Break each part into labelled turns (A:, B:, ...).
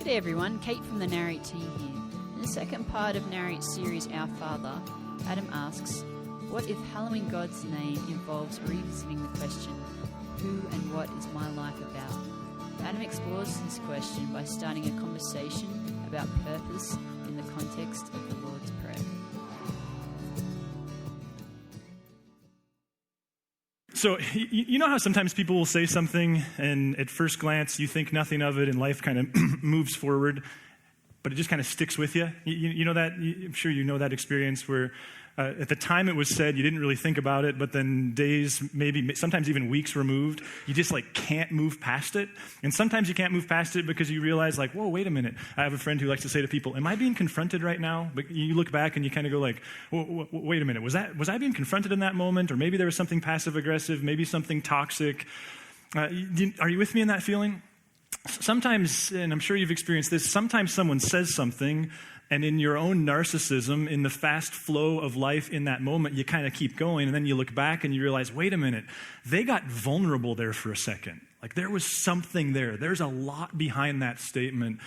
A: G'day everyone, Kate from the Narrate team here. In the second part of Narrate's series, Our Father, Adam asks, what if hallowing God's name involves revisiting the question, who and what is my life about? Adam explores this question by starting a conversation about purpose in the context of the Lord's Prayer.
B: So, you know how sometimes people will say something and at first glance you think nothing of it and life kind of moves forward, but it just kind of sticks with you? You know that? I'm sure you know that experience where at the time it was said, you didn't really think about it, but then days, maybe sometimes even weeks removed, you just can't move past it. And sometimes you can't move past it because you realize whoa, wait a minute. I have a friend who likes to say to people, am I being confronted right now? But you look back and you kind of go wait a minute. Was I being confronted in that moment? Or maybe there was something passive aggressive, maybe something toxic. Are you with me in that feeling? Sometimes, and I'm sure you've experienced this, sometimes someone says something and in your own narcissism, in the fast flow of life in that moment, you kind of keep going, and then you look back and you realize, wait a minute, they got vulnerable there for a second. There was something there. There's a lot behind that statement.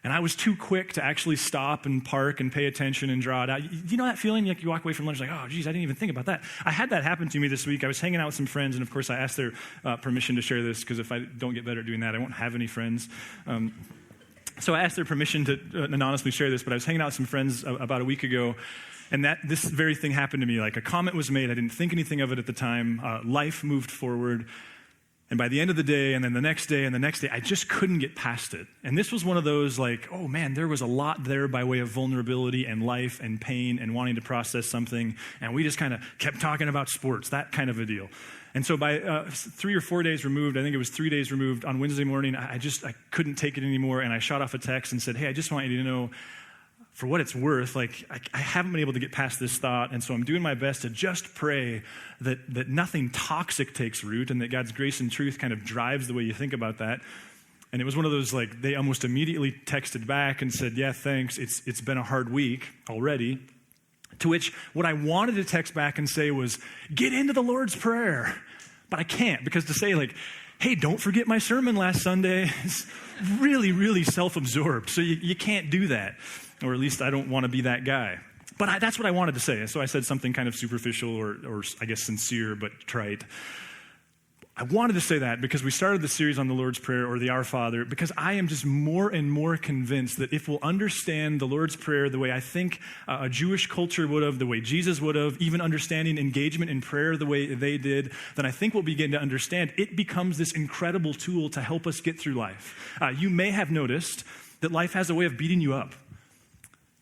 B: And I was too quick to actually stop and park and pay attention and draw it out. You know that feeling? You walk away from lunch oh, geez, I didn't even think about that. I had that happen to me this week. I was hanging out with some friends, and of course I asked their permission to share this, because if I don't get better at doing that, I won't have any friends. So I asked their permission to anonymously share this, but I was hanging out with some friends about a week ago, and this very thing happened to me. A comment was made. I didn't think anything of it at the time. Life moved forward. And by the end of the day, and then the next day, and the next day, I just couldn't get past it. And this was one of those oh man, there was a lot there by way of vulnerability and life and pain and wanting to process something. And we just kind of kept talking about sports, that kind of a deal. And so by 3 or 4 days removed, I think it was 3 days removed, on Wednesday morning, I couldn't take it anymore. And I shot off a text and said, hey, I just want you to know, for what it's worth, I haven't been able to get past this thought, and so I'm doing my best to just pray that nothing toxic takes root and that God's grace and truth kind of drives the way you think about that. And it was one of those, they almost immediately texted back and said, yeah, thanks, it's been a hard week already. To which what I wanted to text back and say was, get into the Lord's Prayer. But I can't, because to say hey, don't forget my sermon last Sunday is really, really self-absorbed. So you can't do that. Or at least I don't want to be that guy. But that's what I wanted to say. So I said something kind of superficial or I guess sincere but trite. I wanted to say that because we started the series on the Lord's Prayer, or the Our Father, because I am just more and more convinced that if we'll understand the Lord's Prayer the way I think a Jewish culture would have, the way Jesus would have, even understanding engagement in prayer the way they did, then I think we'll begin to understand it becomes this incredible tool to help us get through life. You may have noticed that life has a way of beating you up.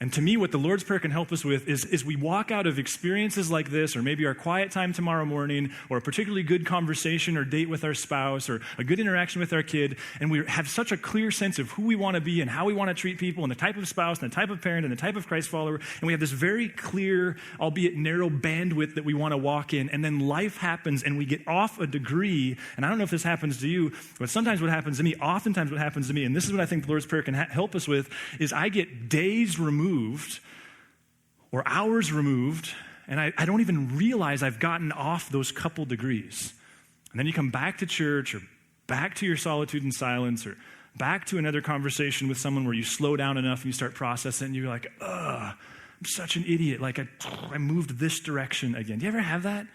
B: And to me, what the Lord's Prayer can help us with is we walk out of experiences like this, or maybe our quiet time tomorrow morning, or a particularly good conversation or date with our spouse, or a good interaction with our kid, and we have such a clear sense of who we want to be and how we want to treat people, and the type of spouse, and the type of parent, and the type of Christ follower, and we have this very clear, albeit narrow bandwidth that we want to walk in, and then life happens, and we get off a degree, and I don't know if this happens to you, but sometimes what happens to me, oftentimes what happens to me, and this is what I think the Lord's Prayer can help us with, is I get days removed or hours removed, and I don't even realize I've gotten off those couple degrees. And then you come back to church, or back to your solitude and silence, or back to another conversation with someone where you slow down enough and you start processing, and you're I'm such an idiot. I moved this direction again. Do you ever have that?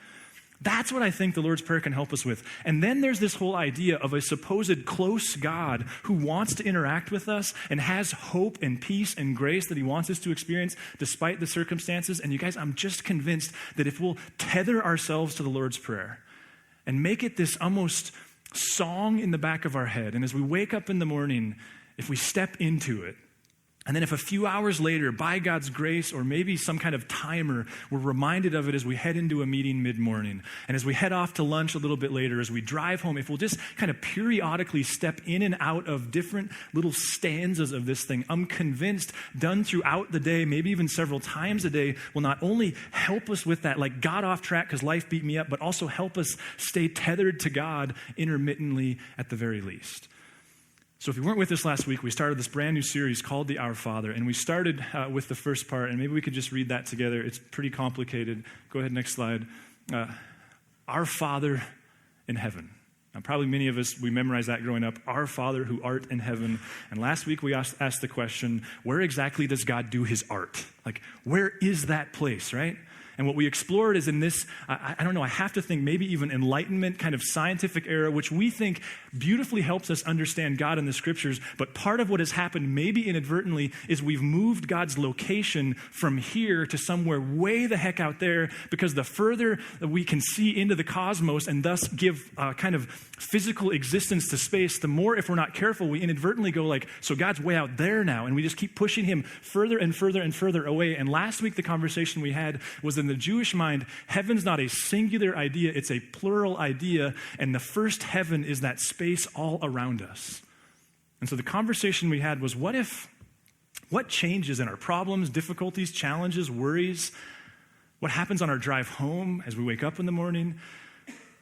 B: That's what I think the Lord's Prayer can help us with. And then there's this whole idea of a supposed close God who wants to interact with us and has hope and peace and grace that he wants us to experience despite the circumstances. And you guys, I'm just convinced that if we'll tether ourselves to the Lord's Prayer and make it this almost song in the back of our head, and as we wake up in the morning, if we step into it, and then if a few hours later, by God's grace, or maybe some kind of timer, we're reminded of it as we head into a meeting mid-morning, and as we head off to lunch a little bit later, as we drive home, if we'll just kind of periodically step in and out of different little stanzas of this thing, I'm convinced, done throughout the day, maybe even several times a day, will not only help us with that, got off track because life beat me up, but also help us stay tethered to God intermittently at the very least. So if you weren't with us last week, we started this brand new series called the Our Father, and we started with the first part, and maybe we could just read that together. It's pretty complicated. Go ahead, next slide. Our Father in heaven. Now, probably many of us, we memorized that growing up, our Father who art in heaven. And last week we asked the question, where exactly does God do his art? Like, where is that place, right? And what we explored is in this, I don't know, I have to think maybe even Enlightenment kind of scientific era, which we think beautifully helps us understand God in the scriptures. But part of what has happened, maybe inadvertently, is we've moved God's location from here to somewhere way the heck out there, because the further that we can see into the cosmos and thus give kind of physical existence to space, the more, if we're not careful, we inadvertently go like, so God's way out there now. And we just keep pushing him further and further and further away. And last week, the conversation we had was in the Jewish mind, heaven's not a singular idea, it's a plural idea, and the first heaven is that space all around us. And so the conversation we had was, what changes in our problems, difficulties, challenges, worries, what happens on our drive home as we wake up in the morning,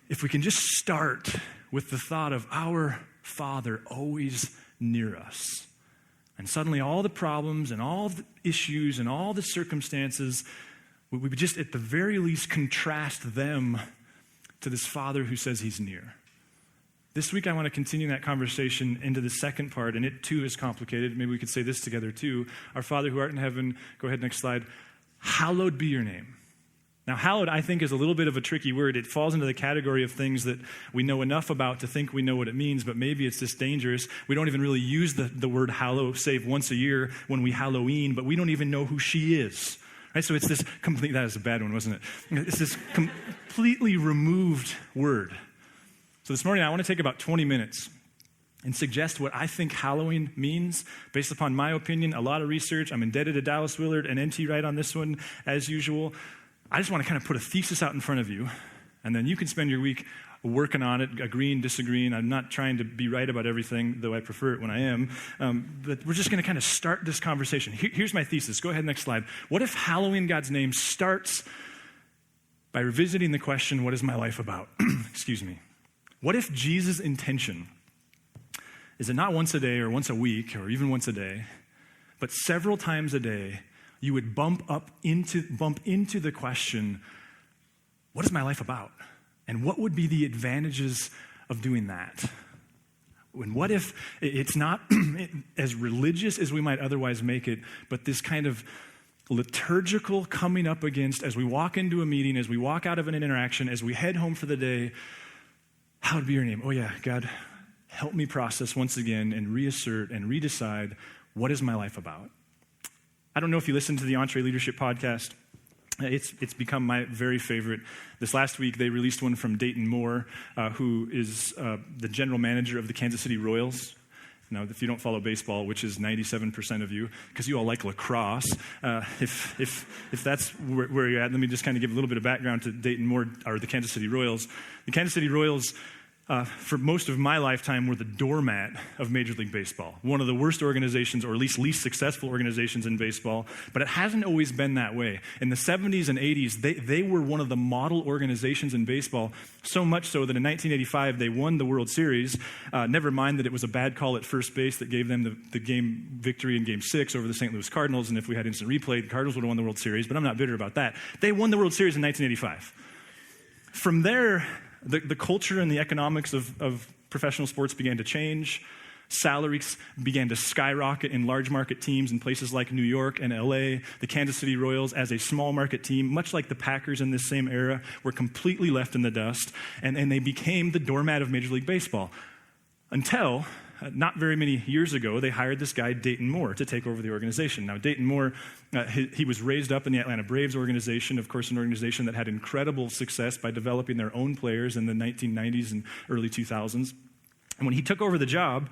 B: if we can just start with the thought of our Father always near us. And suddenly all the problems and all the issues and all the circumstances, we would just at the very least contrast them to this Father who says he's near. This week I want to continue that conversation into the second part, and it too is complicated. Maybe we could say this together too. Our Father who art in heaven, go ahead, next slide. Hallowed be your name. Now, hallowed, I think, is a little bit of a tricky word. It falls into the category of things that we know enough about to think we know what it means, but maybe it's just dangerous. We don't even really use the word hallow, save once a year when we Halloween, but we don't even know who she is. Right? So it's this complete, that is a bad one, wasn't it? It's this completely removed word. So this morning, I want to take about 20 minutes and suggest what I think hallowing means based upon my opinion, a lot of research. I'm indebted to Dallas Willard and N.T. Wright on this one, as usual. I just want to kind of put a thesis out in front of you, and then you can spend your week working on it, agreeing, disagreeing. I'm not trying to be right about everything, though I prefer it when I am. But we're just going to kind of start this conversation. Here's my thesis. Go ahead, next slide. What if hallowing God's name starts by revisiting the question, what is my life about? Excuse me. What if Jesus' intention is it not once a day or once a week or even once a day, but several times a day, you would bump into the question, what is my life about? And what would be the advantages of doing that? And what if it's not as religious as we might otherwise make it, but this kind of liturgical coming up against as we walk into a meeting, as we walk out of an interaction, as we head home for the day, hallowed be your name. Oh yeah, God, help me process once again and reassert and redecide, what is my life about? I don't know if you listened to the Entree Leadership podcast. It's become my very favorite. This last week, they released one from Dayton Moore, who is the general manager of the Kansas City Royals. Now, if you don't follow baseball, which is 97% of you, because you all like lacrosse, if that's where you're at, let me just kind of give a little bit of background to Dayton Moore, or the Kansas City Royals. The Kansas City Royals, for most of my lifetime, were the doormat of Major League Baseball. One of the worst organizations, or at least successful organizations in baseball, but it hasn't always been that way. In the 70s and 80s, they were one of the model organizations in baseball, so much so that in 1985, they won the World Series. Never mind that it was a bad call at first base that gave them the game victory in Game 6 over the St. Louis Cardinals, and if we had instant replay, the Cardinals would have won the World Series, but I'm not bitter about that. They won the World Series in 1985. From there, the culture and the economics of professional sports began to change. Salaries began to skyrocket in large market teams in places like New York and LA. The Kansas City Royals, as a small market team, much like the Packers in this same era, were completely left in the dust, and they became the doormat of Major League Baseball. Until, not very many years ago, they hired this guy, Dayton Moore, to take over the organization. Now, Dayton Moore, he was raised up in the Atlanta Braves organization, of course, an organization that had incredible success by developing their own players in the 1990s and early 2000s. And when he took over the job,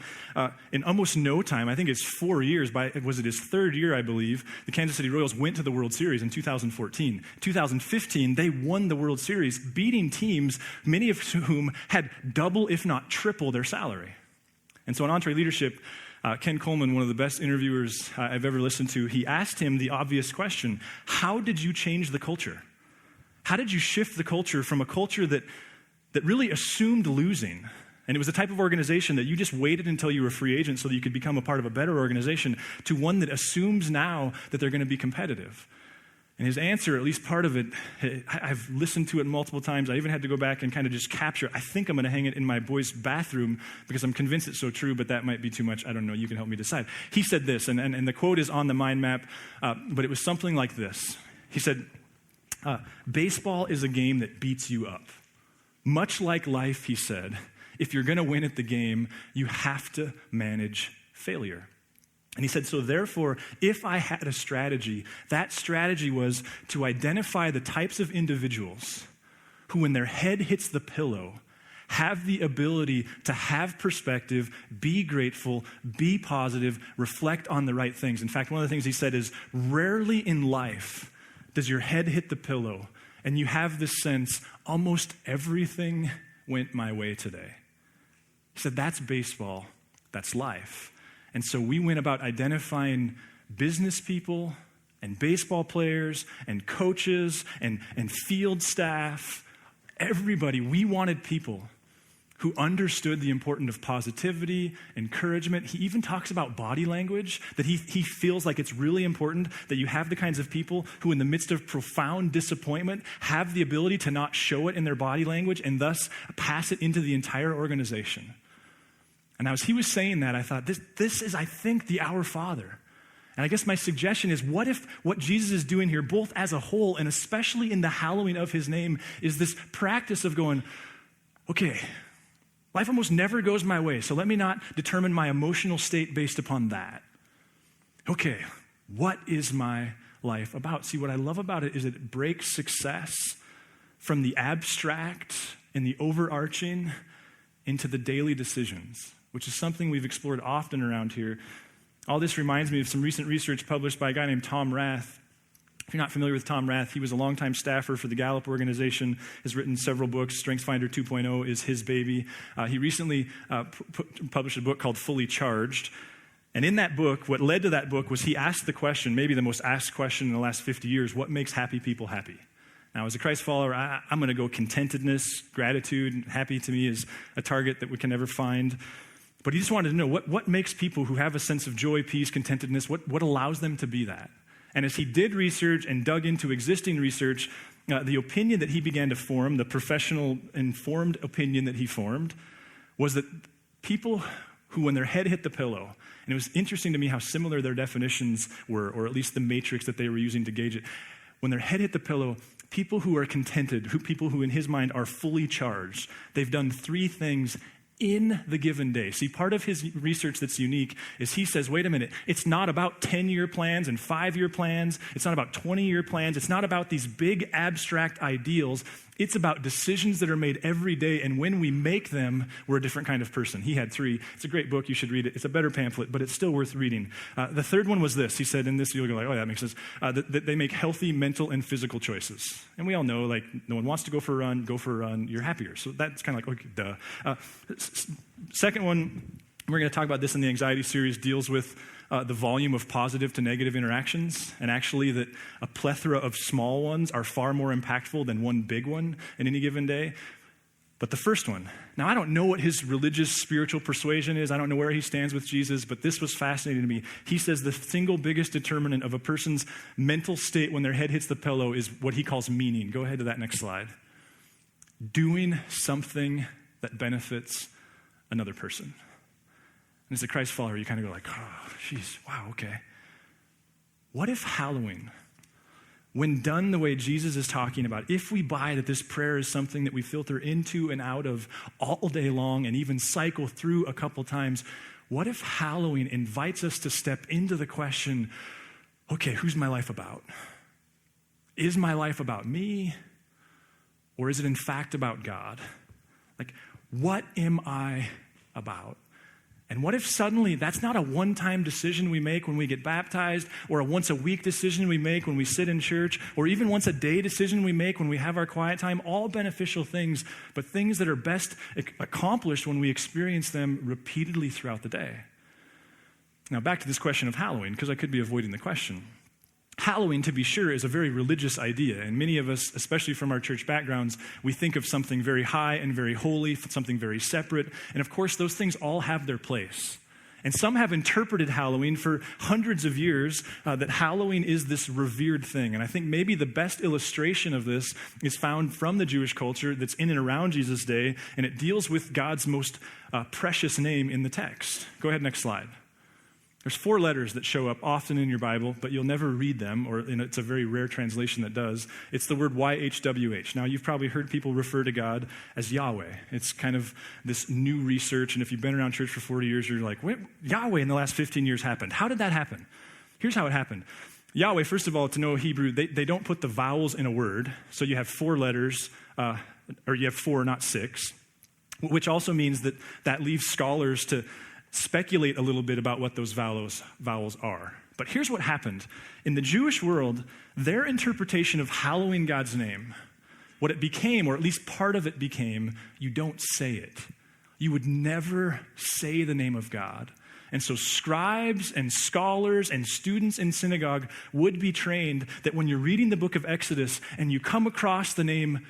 B: in almost no time, I think it's 4 years, was it his third year, I believe, the Kansas City Royals went to the World Series in 2014. 2015, they won the World Series, beating teams, many of whom had double, if not triple, their salary. And so in Entree Leadership, Ken Coleman, one of the best interviewers I've ever listened to, he asked him the obvious question, how did you change the culture? How did you shift the culture from a culture that really assumed losing? And it was the type of organization that you just waited until you were a free agent so that you could become a part of a better organization, to one that assumes now that they're going to be competitive. And his answer, at least part of it, I've listened to it multiple times. I even had to go back and kind of just capture it. I think I'm going to hang it in my boys' bathroom because I'm convinced it's so true, but that might be too much. I don't know. You can help me decide. He said this, and the quote is on the mind map, but it was something like this. He said, baseball is a game that beats you up. Much like life, he said, if you're going to win at the game, you have to manage failure. And he said, so therefore, if I had a strategy, that strategy was to identify the types of individuals who, when their head hits the pillow, have the ability to have perspective, be grateful, be positive, reflect on the right things. In fact, one of the things he said is, rarely in life does your head hit the pillow and you have this sense, almost everything went my way today. He said, that's baseball, that's life. And so we went about identifying business people and baseball players and coaches and field staff, everybody. We wanted people who understood the importance of positivity, encouragement. He even talks about body language, that he feels like it's really important that you have the kinds of people who, in the midst of profound disappointment, have the ability to not show it in their body language and thus pass it into the entire organization. And as he was saying that, I thought, this is, I think, the Our Father. And I guess my suggestion is, what if what Jesus is doing here, both as a whole and especially in the hallowing of his name, is this practice of going, okay, life almost never goes my way, so let me not determine my emotional state based upon that. Okay, what is my life about? See, what I love about it is it breaks success from the abstract and the overarching into the daily decisions, which is something we've explored often around here. All this reminds me of some recent research published by a guy named Tom Rath. If you're not familiar with Tom Rath, he was a longtime staffer for the Gallup organization, has written several books. StrengthsFinder 2.0 is his baby. He recently published a book called Fully Charged. And in that book, what led to that book was he asked the question, maybe the most asked question in the last 50 years, what makes happy people happy? Now, as a Christ follower, I'm going to go contentedness, gratitude. Happy to me is a target that we can never find. But he just wanted to know what makes people who have a sense of joy, peace, contentedness, what allows them to be that? And as he did research and dug into existing research, the opinion that he began to form, the professional informed opinion that he formed, was that people who, when their head hit the pillow, and it was interesting to me how similar their definitions were, or at least the matrix that they were using to gauge it, when their head hit the pillow, people who are contented, people who in his mind are fully charged, they've done three things in the given day. See, part of his research that's unique is he says, wait a minute, it's not about 10-year plans and 5-year plans. It's not about 20-year plans. It's not about these big abstract ideals. It's about decisions that are made every day, and when we make them, we're a different kind of person. He had three. It's a great book. You should read it. It's a better pamphlet, but it's still worth reading. The third one was this. He said, and this you'll go like, oh, that makes sense, that they make healthy mental and physical choices. And we all know, like, no one wants to go for a run, you're happier. So that's kind of like, okay, duh. Second one, we're going to talk about this in the anxiety series, deals with the volume of positive to negative interactions, and actually that a plethora of small ones are far more impactful than one big one in any given day. But the first one, now I don't know what his religious spiritual persuasion is. I don't know where he stands with Jesus, but this was fascinating to me. He says the single biggest determinant of a person's mental state when their head hits the pillow is what he calls meaning. Go ahead to that next slide. Doing something that benefits another person. And as a Christ follower, you kind of go like, oh, geez, wow, okay. What if hallowing, when done the way Jesus is talking about, if we buy that this prayer is something that we filter into and out of all day long and even cycle through a couple times, what if hallowing invites us to step into the question, okay, who's my life about? Is my life about me, or is it in fact about God? Like, what am I about? And what if suddenly that's not a one-time decision we make when we get baptized, or a once-a-week decision we make when we sit in church, or even once-a-day decision we make when we have our quiet time, all beneficial things, but things that are best accomplished when we experience them repeatedly throughout the day. Now back to this question of hallowing, because I could be avoiding the question. Hallowing, to be sure, is a very religious idea, and many of us, especially from our church backgrounds, we think of something very high and very holy, something very separate, and of course those things all have their place. And some have interpreted Halloween for hundreds of years that Halloween is this revered thing. And I think maybe the best illustration of this is found from the Jewish culture that's in and around Jesus' day, and it deals with God's most precious name in the text. Go ahead, next slide. There's 4 letters that show up often in your Bible, but you'll never read them, or it's a very rare translation that does. It's the word YHWH. Now, you've probably heard people refer to God as Yahweh. It's kind of this new research, and if you've been around church for 40 years, you're like, what? Yahweh in the last 15 years happened. How did that happen? Here's how it happened. Yahweh, first of all, to know Hebrew, they don't put the vowels in a word, so you have 4 letters, or you have 4, not 6, which also means that leaves scholars to speculate a little bit about what those vowels are. But here's what happened. In the Jewish world, their interpretation of hallowing God's name, what it became, or at least part of it became, you don't say it. You would never say the name of God. And so scribes and scholars and students in synagogue would be trained that when you're reading the book of Exodus and you come across the name,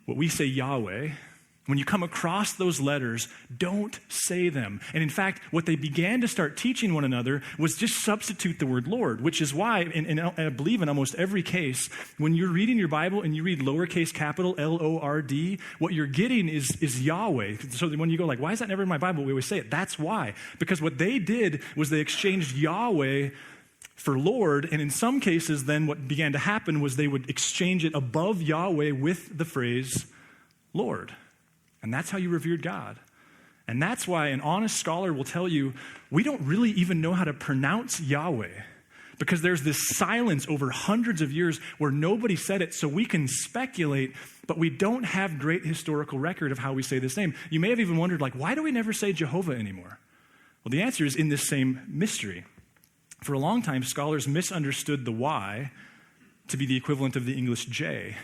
B: what we say Yahweh, when you come across those letters, don't say them. And in fact, what they began to start teaching one another was just substitute the word Lord, which is why, and I believe in almost every case, when you're reading your Bible and you read lowercase capital Lord, what you're getting is Yahweh. So when you go like, why is that never in my Bible? We always say it. That's why. Because what they did was they exchanged Yahweh for Lord, and in some cases then what began to happen was they would exchange it above Yahweh with the phrase Lord. And that's how you revered God. And that's why an honest scholar will tell you, we don't really even know how to pronounce Yahweh, because there's this silence over hundreds of years where nobody said it, so we can speculate, but we don't have great historical record of how we say this name. You may have even wondered, like, why do we never say Jehovah anymore? Well, the answer is in this same mystery. For a long time, scholars misunderstood the Y to be the equivalent of the English J.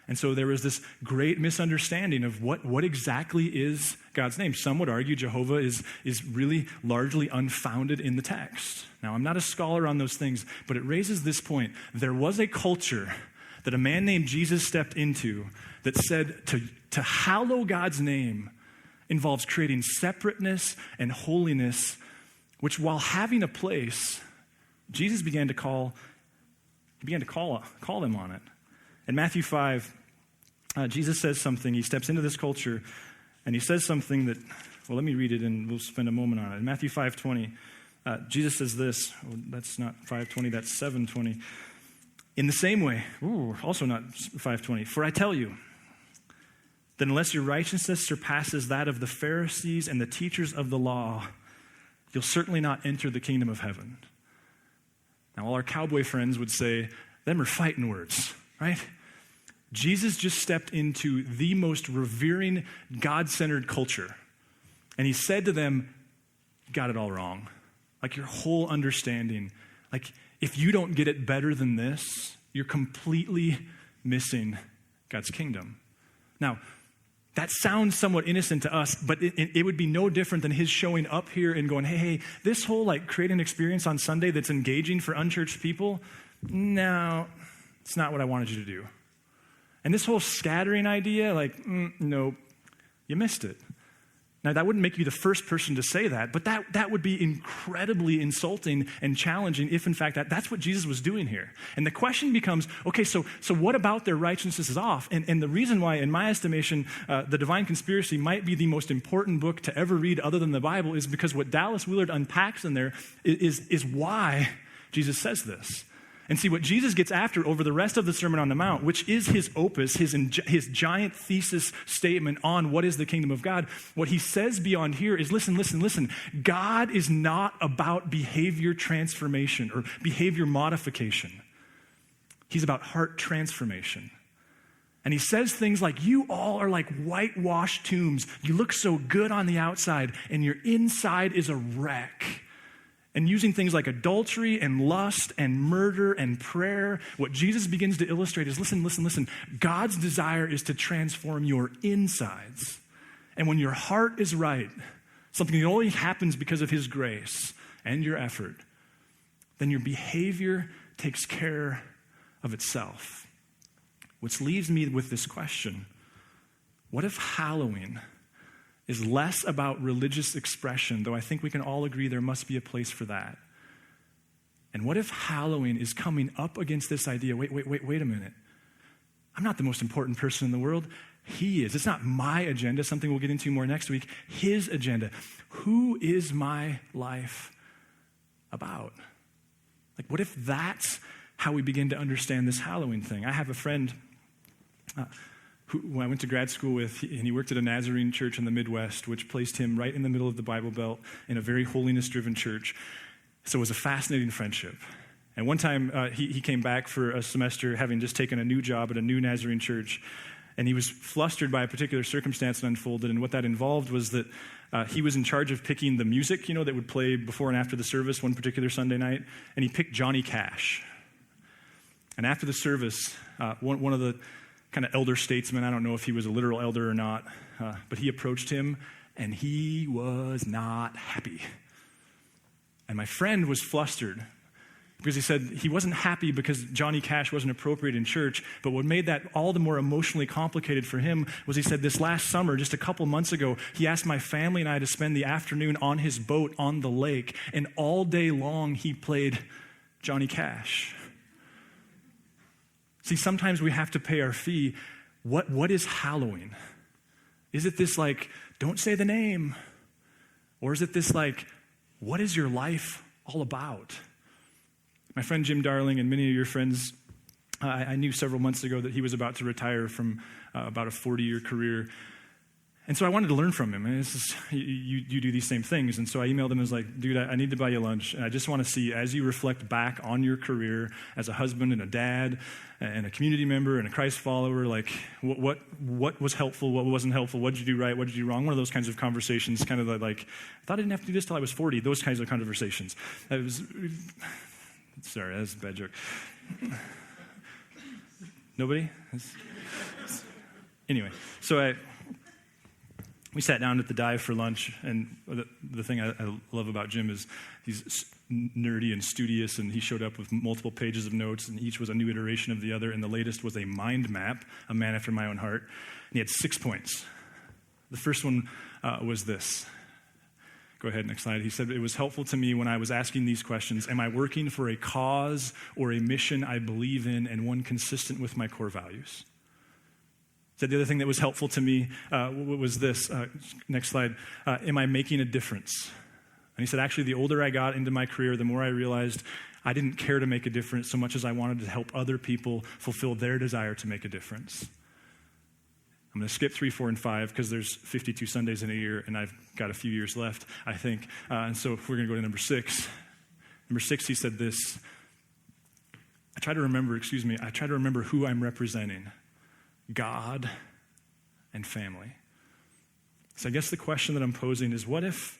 B: And so there was this great misunderstanding of what exactly is God's name. Some would argue Jehovah is really largely unfounded in the text. Now, I'm not a scholar on those things, but it raises this point. There was a culture that a man named Jesus stepped into that said to hallow God's name involves creating separateness and holiness, which while having a place, Jesus began to call them on it. In Matthew 5, Jesus says something. He steps into this culture, and he says something that, well, let me read it, and we'll spend a moment on it. In Matthew 5:20, Jesus says this. Oh, that's not 5:20, that's 7:20. In the same way, also not 5:20, for I tell you that unless your righteousness surpasses that of the Pharisees and the teachers of the law, you'll certainly not enter the kingdom of heaven. Now, all our cowboy friends would say, them are fighting words, right? Jesus just stepped into the most revering, God-centered culture. And he said to them, you got it all wrong. Like your whole understanding. Like if you don't get it better than this, you're completely missing God's kingdom. Now, that sounds somewhat innocent to us, but it would be no different than his showing up here and going, hey, this whole like create an experience on Sunday that's engaging for unchurched people, no, it's not what I wanted you to do. And this whole scattering idea, like, nope, you missed it. Now, that wouldn't make you the first person to say that, but that would be incredibly insulting and challenging if, in fact, that's what Jesus was doing here. And the question becomes, okay, so what about their righteousness is off? And the reason why, in my estimation, The Divine Conspiracy might be the most important book to ever read other than the Bible is because what Dallas Willard unpacks in there is why Jesus says this. And see, what Jesus gets after over the rest of the Sermon on the Mount, which is his opus, his giant thesis statement on what is the kingdom of God, what he says beyond here is, listen. God is not about behavior transformation or behavior modification. He's about heart transformation. And he says things like, you all are like whitewashed tombs. You look so good on the outside, and your inside is a wreck. And using things like adultery and lust and murder and prayer, what Jesus begins to illustrate is, listen. God's desire is to transform your insides. And when your heart is right, something that only happens because of his grace and your effort, then your behavior takes care of itself. Which leaves me with this question. What if hallowing is less about religious expression, though I think we can all agree there must be a place for that. And what if hallowing is coming up against this idea? Wait a minute. I'm not the most important person in the world. He is. It's not my agenda, something we'll get into more next week. His agenda. Who is my life about? Like, what if that's how we begin to understand this Halloween thing? I have a friend who I went to grad school with, and he worked at a Nazarene church in the Midwest, which placed him right in the middle of the Bible Belt in a very holiness-driven church. So it was a fascinating friendship. And one time, he came back for a semester having just taken a new job at a new Nazarene church, and he was flustered by a particular circumstance that unfolded, and what that involved was that he was in charge of picking the music, that would play before and after the service one particular Sunday night, and he picked Johnny Cash. And after the service, one of the kind of elder statesmen, I don't know if he was a literal elder or not, but he approached him, and he was not happy. And my friend was flustered because he said he wasn't happy because Johnny Cash wasn't appropriate in church, but what made that all the more emotionally complicated for him was he said this last summer, just a couple months ago, he asked my family and I to spend the afternoon on his boat on the lake, and all day long he played Johnny Cash. See, sometimes we have to pay our fee. What is hallowing? Is it this like, don't say the name? Or is it this like, what is your life all about? My friend Jim Darling and many of your friends, I knew several months ago that he was about to retire from about a 40-year career. And so I wanted to learn from him. And you do these same things. And so I emailed him and was like, dude, I need to buy you lunch. And I just want to see, as you reflect back on your career as a husband and a dad and a community member and a Christ follower, like what was helpful, what wasn't helpful, what did you do right, what did you do wrong? One of those kinds of conversations, kind of like, I thought I didn't have to do this till I was 40, those kinds of conversations. Sorry, that's a bad joke. Nobody? Anyway, so we sat down at the dive for lunch, and the thing I love about Jim is he's nerdy and studious, and he showed up with multiple pages of notes, and each was a new iteration of the other, and the latest was a mind map, a man after my own heart, and he had 6 points. The first one was this. Go ahead, next slide. He said, it was helpful to me when I was asking these questions, am I working for a cause or a mission I believe in and one consistent with my core values? Said the other thing that was helpful to me was this. Next slide. Am I making a difference? And he said, actually, the older I got into my career, the more I realized I didn't care to make a difference so much as I wanted to help other people fulfill their desire to make a difference. I'm going to skip 3, 4, and 5 because there's 52 Sundays in a year, and I've got a few years left, I think. And so we're going to go to number 6. Number 6, he said this. I try to remember who I'm representing. God and family. So I guess the question that I'm posing is, what if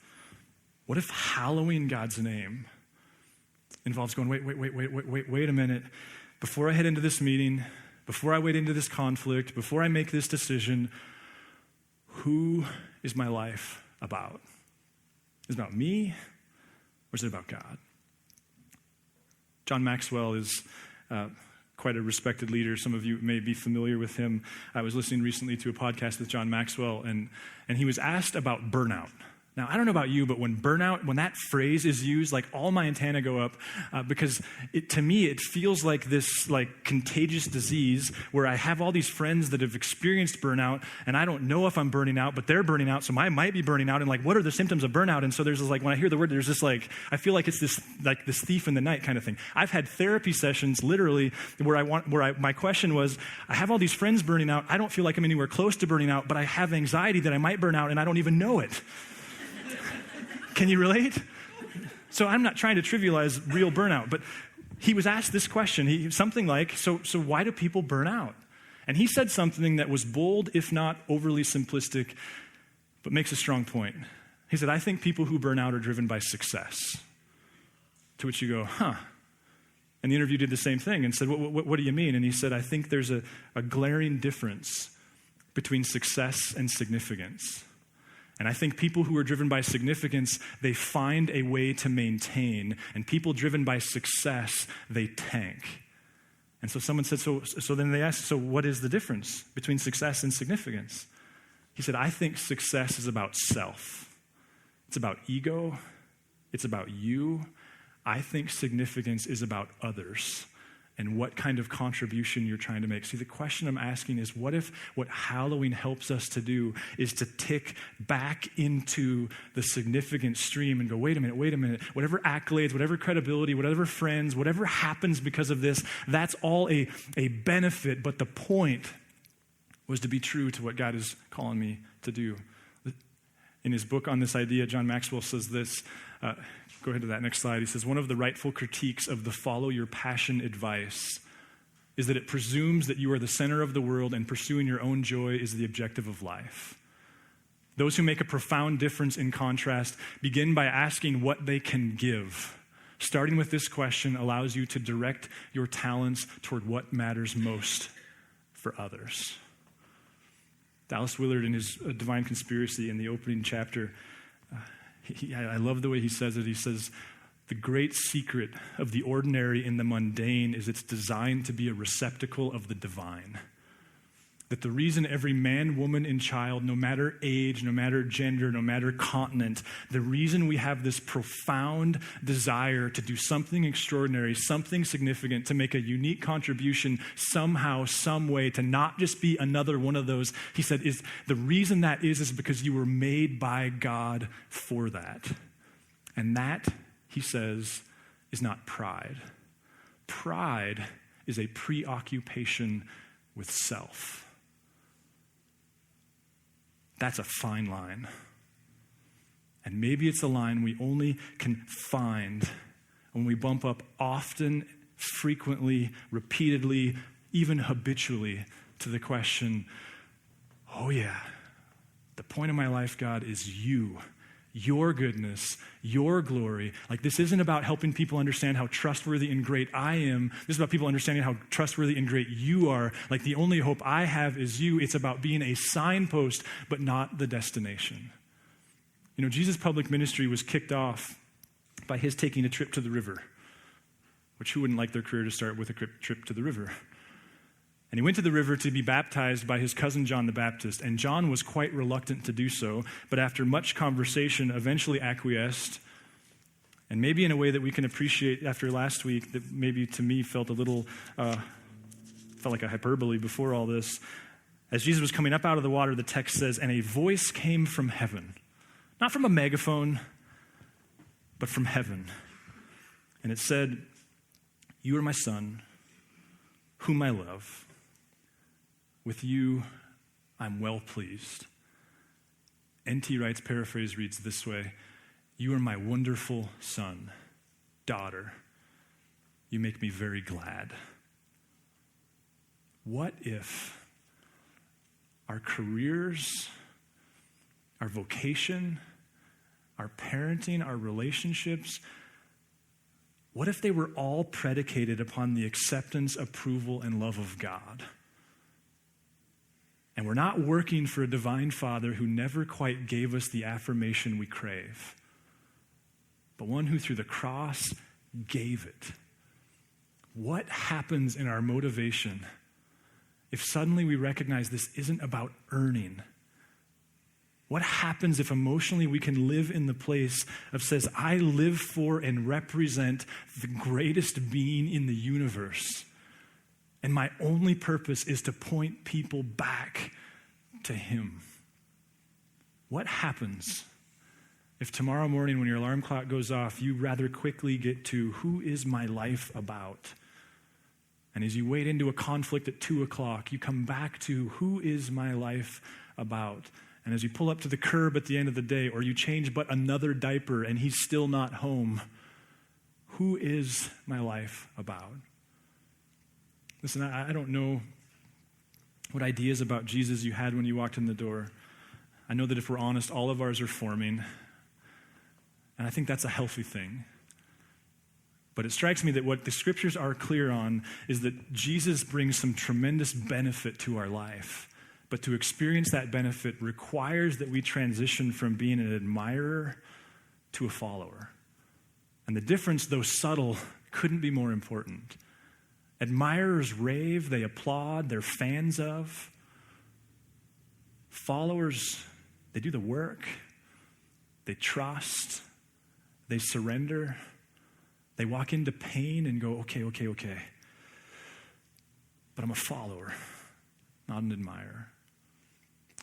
B: hallowing God's name involves going, wait a minute. Before I head into this meeting, before I wade into this conflict, before I make this decision, who is my life about? Is it about me, or is it about God? John Maxwell is quite a respected leader. Some of you may be familiar with him. I was listening recently to a podcast with John Maxwell, and he was asked about burnout. Now, I don't know about you, but when that phrase is used, like all my antennae go up because to me, it feels like this like contagious disease where I have all these friends that have experienced burnout, and I don't know if I'm burning out, but they're burning out, so I might be burning out, and like, what are the symptoms of burnout? And so there's this, like, when I hear the word, there's this like, I feel like it's this thief in the night kind of thing. I've had therapy sessions literally where my question was, I have all these friends burning out, I don't feel like I'm anywhere close to burning out, but I have anxiety that I might burn out, and I don't even know it. Can you relate? So I'm not trying to trivialize real burnout, but he was asked this question, something like, so why do people burn out? And he said something that was bold, if not overly simplistic, but makes a strong point. He said, I think people who burn out are driven by success. To which you go, huh. And the interview did the same thing and said, what do you mean? And he said, I think there's a glaring difference between success and significance. And I think people who are driven by significance, they find a way to maintain. And people driven by success, they tank. And so someone said, so then they asked, so what is the difference between success and significance? He said, I think success is about self. It's about ego. It's about you. I think significance is about others and what kind of contribution you're trying to make. See, the question I'm asking is, what if what hallowing helps us to do is to tick back into the significant stream and go, wait a minute, whatever accolades, whatever credibility, whatever friends, whatever happens because of this, that's all a benefit, but the point was to be true to what God is calling me to do. In his book on this idea, John Maxwell says this, go ahead to that next slide. He says, one of the rightful critiques of the follow your passion advice is that it presumes that you are the center of the world and pursuing your own joy is the objective of life. Those who make a profound difference, in contrast, begin by asking what they can give. Starting with this question allows you to direct your talents toward what matters most for others. Dallas Willard, in his Divine Conspiracy, in the opening chapter, I love the way he says it. He says, the great secret of the ordinary in the mundane is it's designed to be a receptacle of the divine. That the reason every man, woman, and child, no matter age, no matter gender, no matter continent, the reason we have this profound desire to do something extraordinary, something significant, to make a unique contribution somehow, some way, to not just be another one of those, he said, is the reason that is because you were made by God for that. And that, he says, is not pride. Pride is a preoccupation with self. That's a fine line. And maybe it's a line we only can find when we bump up often, frequently, repeatedly, even habitually to the question, oh yeah, the point of my life, God, is you. Your goodness, your glory. Like, this isn't about helping people understand how trustworthy and great I am. This is about people understanding how trustworthy and great you are. Like, the only hope I have is you. It's about being a signpost, but not the destination. You know, Jesus' public ministry was kicked off by his taking a trip to the river, which who wouldn't like their career to start with a trip to the river? And he went to the river to be baptized by his cousin John the Baptist. And John was quite reluctant to do so, but after much conversation, eventually acquiesced. And maybe in a way that we can appreciate after last week, that maybe to me felt a little, felt like a hyperbole before all this. As Jesus was coming up out of the water, the text says, and a voice came from heaven. Not from a megaphone, but from heaven. And it said, you are my son, whom I love. With you, I'm well pleased. N.T. Wright's paraphrase reads this way, you are my wonderful son, daughter. You make me very glad. What if our careers, our vocation, our parenting, our relationships, what if they were all predicated upon the acceptance, approval, and love of God? And we're not working for a divine Father who never quite gave us the affirmation we crave, but one who through the cross gave it. What happens in our motivation if suddenly we recognize this isn't about earning? What happens if emotionally we can live in the place of says, I live for and represent the greatest being in the universe, and my only purpose is to point people back to him? What happens if tomorrow morning when your alarm clock goes off, you rather quickly get to, who is my life about? And as you wade into a conflict at 2:00, you come back to, who is my life about? And as you pull up to the curb at the end of the day, or you change but another diaper and he's still not home, who is my life about? Listen, I don't know what ideas about Jesus you had when you walked in the door. I know that if we're honest, all of ours are forming. And I think that's a healthy thing. But it strikes me that what the scriptures are clear on is that Jesus brings some tremendous benefit to our life. But to experience that benefit requires that we transition from being an admirer to a follower. And the difference, though subtle, couldn't be more important. Admirers rave, they applaud, they're fans of. Followers, they do the work, they trust, they surrender, they walk into pain and go, okay. But I'm a follower, not an admirer.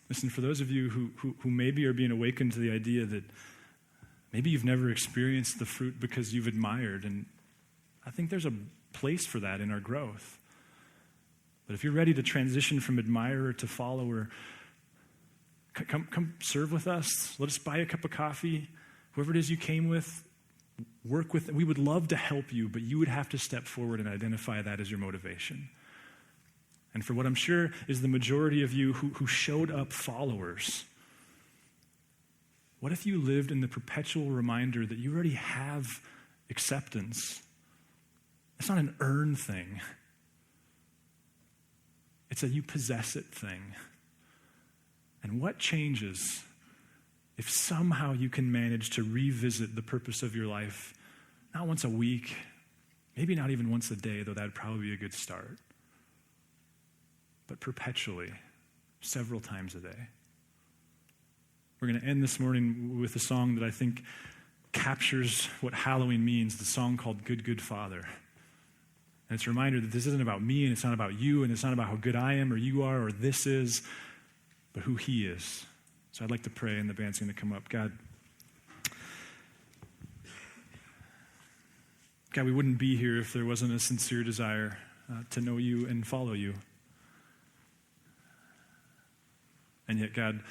B: Listen, for those of you who maybe are being awakened to the idea that maybe you've never experienced the fruit because you've admired, and I think there's a place for that in our growth. But if you're ready to transition from admirer to follower, come serve with us. Let us buy a cup of coffee. Whoever it is you came with, work with. We would love to help you, but you would have to step forward and identify that as your motivation. And for what I'm sure is the majority of you who showed up followers, what if you lived in the perpetual reminder that you already have acceptance? It's not an earned thing. It's a you possess it thing. And what changes if somehow you can manage to revisit the purpose of your life, not once a week, maybe not even once a day, though that'd probably be a good start, but perpetually, several times a day? We're going to end this morning with a song that I think captures what hallowing means, the song called Good, Good Father. And it's a reminder that this isn't about me, and it's not about you, and it's not about how good I am or you are or this is, but who he is. So I'd like to pray, and the band's going to come up. God, we wouldn't be here if there wasn't a sincere desire to know you and follow you. And yet, God,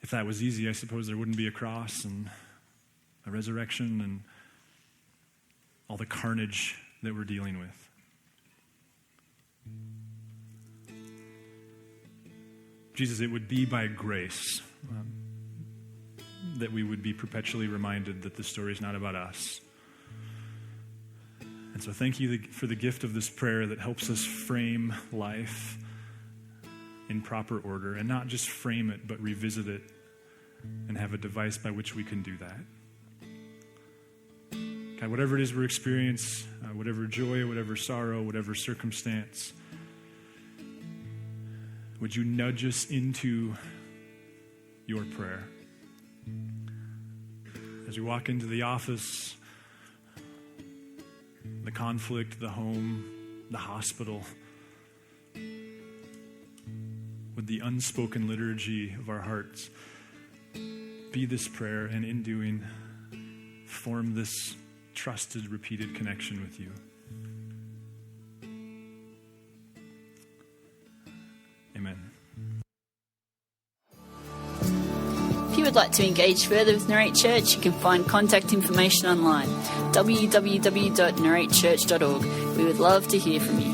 B: if that was easy, I suppose there wouldn't be a cross and a resurrection and all the carnage that we're dealing with. Jesus, it would be by grace that we would be perpetually reminded that the story is not about us. And so thank you for the gift of this prayer that helps us frame life in proper order, and not just frame it, but revisit it and have a device by which we can do that. God, whatever it is we're experiencing, whatever joy, whatever sorrow, whatever circumstance, would you nudge us into your prayer? As we walk into the office, the conflict, the home, the hospital, would the unspoken liturgy of our hearts be this prayer, and in doing, form this trusted, repeated connection with you. Amen.
A: If you would like to engage further with Narrate Church, you can find contact information online, www.narratechurch.org. We would love to hear from you.